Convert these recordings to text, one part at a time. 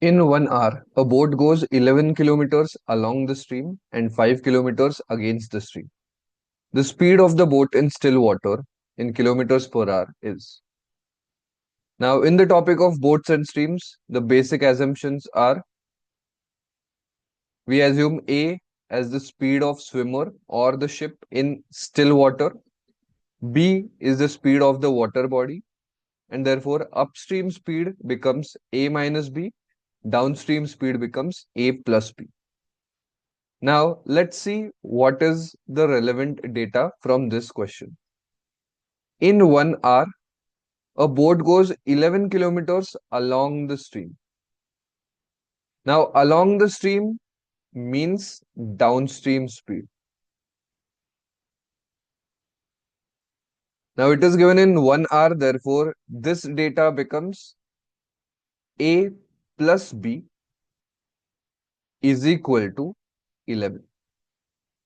In 1 hour, a boat goes 11 kilometers along the stream and 5 kilometers against the stream. The speed of the boat in still water in kilometers per hour is. Now, in the topic of boats and streams, the basic assumptions are we assume A as the speed of swimmer or the ship in still water, B is the speed of the water body, and therefore upstream speed becomes A minus B, downstream speed becomes A plus B. Now, let's see what is the relevant data from this question. In 1 hour, a boat goes 11 kilometers along the stream. Now, along the stream means downstream speed. Now, it is given in 1 hour, therefore, this data becomes A plus B is equal to 11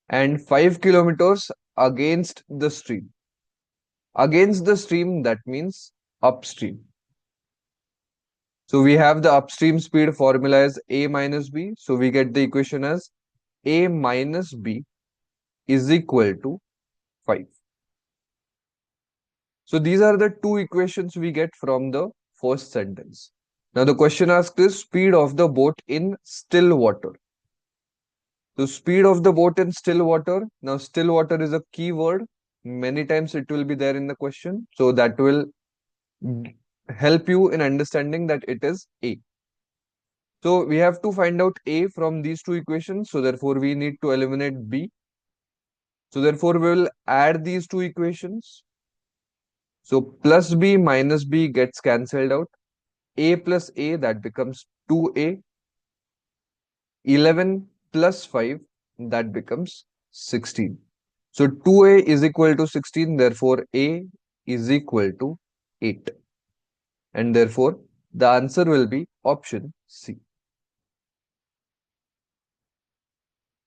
and 5 kilometers against the stream. Against the stream, that means upstream. So we have the upstream speed formula as A minus B. So we get the equation as A minus B is equal to 5. So these are the two equations we get from the first sentence. Now the question asks is speed of the boat in still water. So speed of the boat in still water. Now still water is a key word. Many times it will be there in the question. So that will help you in understanding that it is A. So we have to find out A from these two equations. So therefore we need to eliminate B. So therefore we will add these two equations. So plus B minus B gets cancelled out. A plus A, that becomes 2A. 11 plus 5, that becomes 16. So 2A is equal to 16. Therefore A is equal to 8. And therefore the answer will be option C.